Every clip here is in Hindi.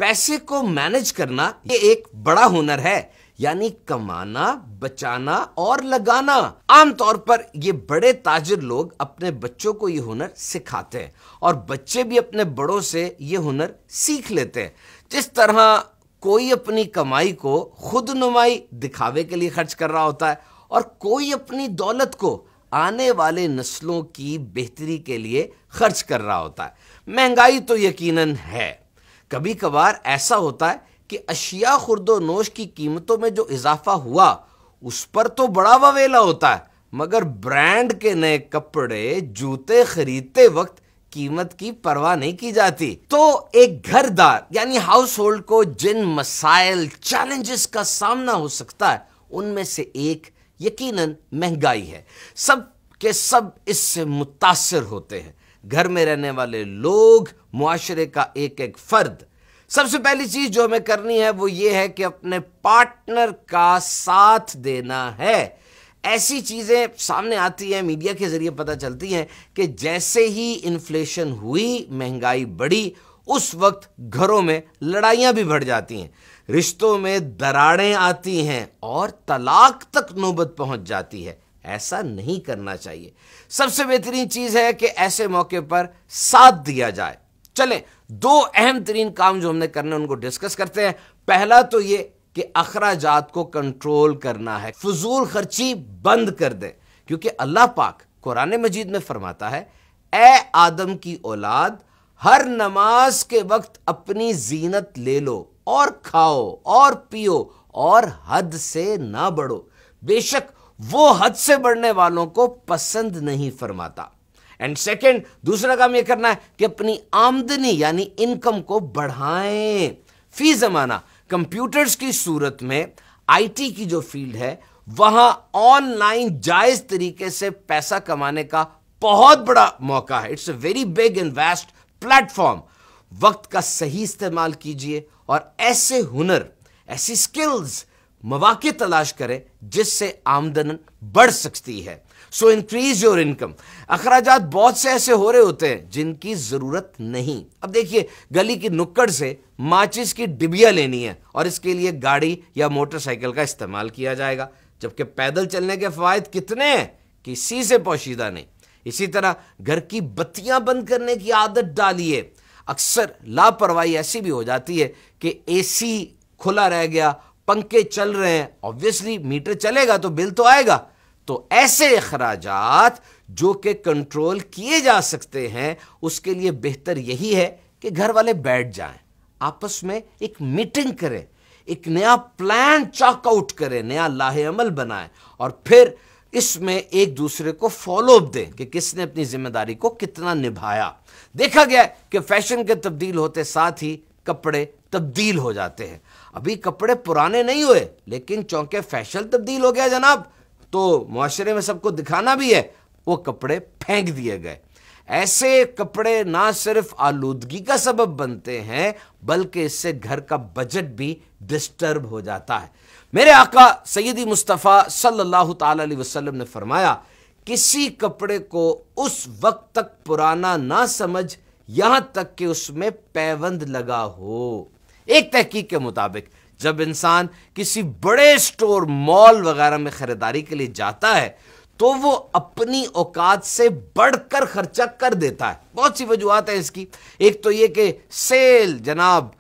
पैसे को मैनेज करना ये एक बड़ा हुनर है, यानी कमाना, बचाना और लगाना। आमतौर पर ये बड़े ताजिर लोग अपने बच्चों को ये हुनर सिखाते हैं और बच्चे भी अपने बड़ों से ये हुनर सीख लेते हैं। जिस तरह कोई अपनी कमाई को खुद नुमाई दिखावे के लिए खर्च कर रहा होता है और कोई अपनी दौलत को आने वाले नस्लों की बेहतरी के लिए खर्च कर रहा होता है। महंगाई तो यकीनन है। कभी कभार ऐसा होता है कि अशिया खुर्दो नोश की कीमतों में जो इजाफा हुआ उस पर तो बड़ा ववेला होता है, मगर ब्रांड के नए कपड़े जूते खरीदते वक्त कीमत की परवाह नहीं की जाती। तो एक घरदार यानी हाउस होल्ड को जिन मसाइल, चैलेंजेस का सामना हो सकता है उनमें से एक यकीनन महंगाई है। सब के सब इससे मुतासिर होते हैं, घर में रहने वाले लोग, मुआशरे का एक एक फर्द। सबसे पहली चीज जो हमें करनी है वो ये है कि अपने पार्टनर का साथ देना है। ऐसी चीजें सामने आती हैं, मीडिया के जरिए पता चलती हैं कि जैसे ही इन्फ्लेशन हुई, महंगाई बढ़ी, उस वक्त घरों में लड़ाइयां भी बढ़ जाती हैं, रिश्तों में दरारें आती हैं और तलाक तक नौबत पहुंच जाती है। ऐसा नहीं करना चाहिए। सबसे बेहतरीन चीज है कि ऐसे मौके पर साथ दिया जाए। चलें, दो अहम तरीन काम जो हमने करने उनको डिस्कस करते हैं। पहला तो ये कि अखराजात को कंट्रोल करना है, फजूल खर्ची बंद कर दें, क्योंकि अल्लाह पाक कुरान मजीद में फरमाता है, ए आदम की औलाद, हर नमाज के वक्त अपनी जीनत ले लो और खाओ और पियो और हद से ना बढ़ो, बेशक वो हद से बढ़ने वालों को पसंद नहीं फरमाता। एंड सेकेंड, दूसरा काम यह करना है कि अपनी आमदनी यानी इनकम को बढ़ाएं। फी जमाना कंप्यूटर्स की सूरत में आईटी की जो फील्ड है वहां ऑनलाइन जायज तरीके से पैसा कमाने का बहुत बड़ा मौका है। It's a very big and vast platform. वक्त का सही इस्तेमाल कीजिए और ऐसे हुनर, ऐसी स्किल्स, मौके तलाश करें जिससे आमदन बढ़ सकती है। So increase your income. अखराजात बहुत से ऐसे हो रहे होते हैं जिनकी जरूरत नहीं। अब देखिए, गली की नुक्कड़ से माचिस की डिबिया लेनी है और इसके लिए गाड़ी या मोटरसाइकिल का इस्तेमाल किया जाएगा, जबकि पैदल चलने के फायदे कितने हैं, किसी से पोशीदा नहीं। इसी तरह घर की बत्तियां बंद करने की आदत डालिए। अक्सर लापरवाही ऐसी भी हो जाती है कि एसी खुला रह गया, पंखे चल रहे हैं, ऑब्वियसली मीटर चलेगा तो बिल तो आएगा। तो ऐसे अखराजात जो कि कंट्रोल किए जा सकते हैं, उसके लिए बेहतर यही है कि घर वाले बैठ जाएं, आपस में एक मीटिंग करें, एक नया प्लान चॉक आउट करें, नया लाहे अमल बनाएं और फिर इसमें एक दूसरे को फॉलो अप दें कि किसने अपनी जिम्मेदारी को कितना निभाया। देखा गया कि फैशन के तब्दील होते साथ ही कपड़े तब्दील हो जाते हैं। अभी कपड़े पुराने नहीं हुए लेकिन चौंके फैशन तब्दील हो गया जनाब, तो मुआशरे में सबको दिखाना भी है, वो कपड़े फेंक दिए गए। ऐसे कपड़े ना सिर्फ आलूदगी का सबब बनते हैं बल्कि इससे घर का बजट भी डिस्टर्ब हो जाता है। मेरे आका सैयदी मुस्तफ़ा सल्लल्लाहु ताला अलैहि वसल्लम ने फरमाया, किसी कपड़े को उस वक्त तक पुराना ना समझ यहां तक कि उसमें पैबंद लगा हो। एक तहकीक के मुताबिक जब इंसान किसी बड़े स्टोर, मॉल वगैरह में खरीदारी के लिए जाता है तो वो अपनी औकात से बढ़कर खर्चा कर देता है। बहुत सी वजूहत है इसकी। एक तो ये कि सेल जनाब,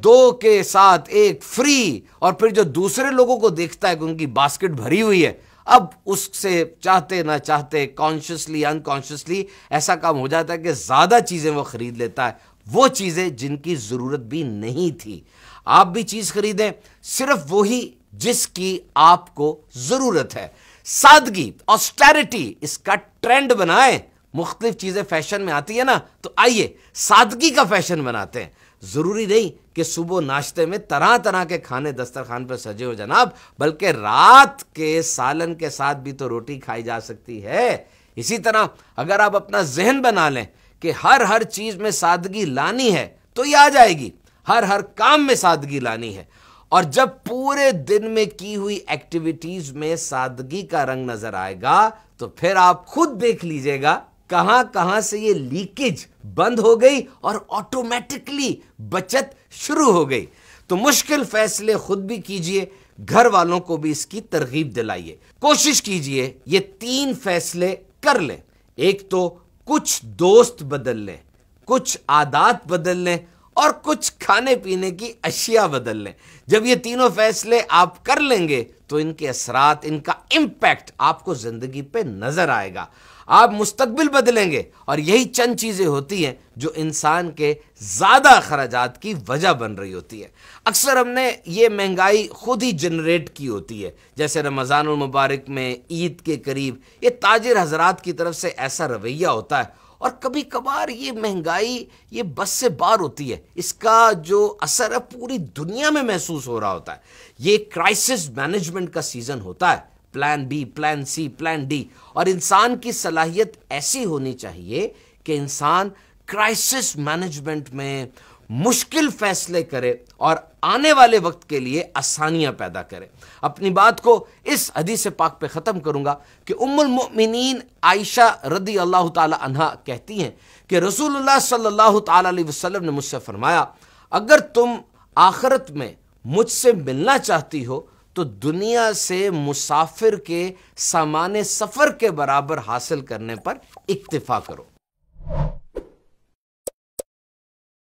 2 के साथ 1 फ्री, और फिर जो दूसरे लोगों को देखता है कि उनकी बास्केट भरी हुई है, अब उससे चाहते ना चाहते, कॉन्शियसली अनकॉन्शियसली ऐसा काम हो जाता है कि ज्यादा चीजें वो खरीद लेता है, वो चीजें जिनकी जरूरत भी नहीं थी। आप भी चीज खरीदें, सिर्फ वही जिसकी आपको जरूरत है। सादगी, ऑस्टेरिटी, इसका ट्रेंड बनाएं। मुख्तलिफ चीजें फैशन में आती है ना, तो आइए सादगी का फैशन बनाते हैं। जरूरी नहीं कि सुबह नाश्ते में तरह तरह के खाने दस्तरखान पर सजे हो जनाब, बल्कि रात के सालन के साथ भी तो रोटी खाई जा सकती है। इसी तरह अगर आप अपना जहन बना लें कि हर चीज में सादगी लानी है तो ये आ जाएगी। हर काम में सादगी लानी है, और जब पूरे दिन में की हुई एक्टिविटीज में सादगी का रंग नजर आएगा तो फिर आप खुद देख लीजिएगा कहां कहां से ये लीकेज बंद हो गई और ऑटोमेटिकली बचत शुरू हो गई। तो मुश्किल फैसले खुद भी कीजिए, घर वालों को भी इसकी तरगीब दिलाइए। कोशिश कीजिए ये 3 फैसले कर लें। एक तो कुछ दोस्त बदल लें, कुछ आदत बदल लें और कुछ खाने पीने की अशिया बदल लें। जब ये तीनों फैसले आप कर लेंगे तो इनके असरात, इनका इंपैक्ट आपको जिंदगी पे नजर आएगा। आप मुस्तकबिल बदलेंगे और यही चंद चीजें होती हैं जो इंसान के ज्यादा अखराजात की वजह बन रही होती है। अक्सर हमने ये महंगाई खुद ही जनरेट की होती है। जैसे रमजानुल मुबारक में, ईद के करीब ये ताजिर हजरात की तरफ से ऐसा रवैया होता है और कभी कभार ये महंगाई ये बस से बाहर होती है। इसका जो असर है पूरी दुनिया में महसूस हो रहा होता है। ये क्राइसिस मैनेजमेंट का सीजन होता है। Plan B, plan C, plan D. और इंसान की सलाहियत ऐसी होनी चाहिए कि इंसान क्राइसिस मैनेजमेंट में मुश्किल फैसले करे और आने वाले वक्त के लिए आसानियां पैदा करे। अपनी बात को इस हदीस पाक पे खत्म करूंगा कि उम्मुल मोमिनीन आयशा रदी अल्लाह ताला अन्हा कहती हैं कि रसूलुल्लाह सल्लल्लाहु ताला अलैहि वसल्लम ने मुझसे फरमाया, अगर तुम आखिरत में मुझसे मिलना चाहती हो तो दुनिया से मुसाफिर के सामाने सफर के बराबर हासिल करने पर इक्तिफा करो।